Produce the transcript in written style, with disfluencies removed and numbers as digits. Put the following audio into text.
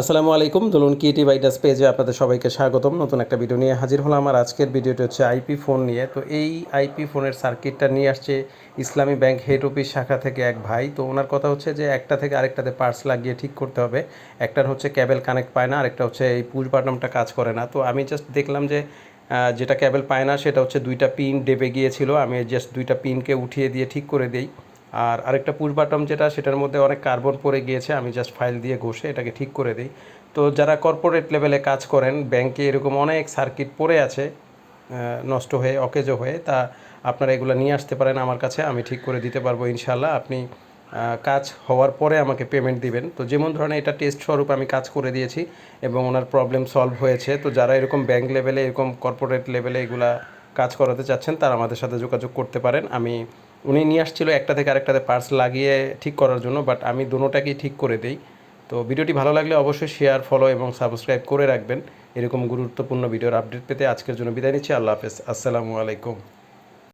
আসসালামু আলাইকুম, দুলুন creative ideas পেজে আপনাদের সবাইকে স্বাগতম। নতুন একটা ভিডিও নিয়ে হাজির হলাম। আমার আজকের ভিডিওটি হচ্ছে আইপি ফোন নিয়ে। তো এই আইপি ফোনের সার্কিটটা নিয়ে আসছে ইসলামী ব্যাংক হেড অফিস শাখা থেকে এক ভাই। তো ওনার কথা হচ্ছে যে একটা থেকে আরেকটাতে পার্টস লাগিয়ে ঠিক করতে হবে। একটার হচ্ছে ক্যাবেল কানেক্ট পায় না, আরেকটা হচ্ছে এই পুশ বাটনটা কাজ করে না। তো আমি জাস্ট দেখলাম যে যেটা ক্যাবেল পায় না সেটা হচ্ছে দুইটা পিন ডেবে গিয়েছিল। আমি জাস্ট দুইটা পিনকে উঠিয়ে দিয়ে ঠিক করে দিই। আর আরেকটা পুশ বাটন যেটা, সেটার মধ্যে অনেক কার্বন পড়ে গিয়েছে, আমি জাস্ট ফাইল দিয়ে ঘষে এটাকে ঠিক করে দিই। তো যারা কর্পোরেট লেভেলে কাজ করেন, ব্যাংকে এরকম অনেক সার্কিট পড়ে আছে নষ্ট হয়ে অকেজো হয়ে, তা আপনারা এগুলো নিয়ে আসতে পারেন আমার কাছে, আমি ঠিক করে দিতে পারবো ইনশাল্লাহ। আপনি কাজ হওয়ার পরে আমাকে পেমেন্ট দিবেন। তো যেমন ধরনের এটা টেস্ট স্বরূপ আমি কাজ করে দিয়েছি এবং ওনার প্রবলেম সলভ হয়েছে। তো যারা এরকম ব্যাংক লেভেলে, এরকম কর্পোরেট লেভেলে এগুলা কাজ করাতে চাচ্ছেন, তারা আমাদের সাথে যোগাযোগ করতে পারেন। উনি নিয়ে আসছিল একটা থেকে আরেকটাতে পার্টস লাগিয়ে ঠিক করার জন্য, বাট আমি দুটোটাকেই ঠিক করে দিই। তো ভিডিওটি ভালো লাগলে অবশ্যই শেয়ার, ফলো এবং সাবস্ক্রাইব করে রাখবেন। এরকম গুরুত্বপূর্ণ ভিডিওর আপডেট পেতে আজকের জন্য বিদায় নিচ্ছি। আল্লাহ হাফেজ, আসসালামু আলাইকুম।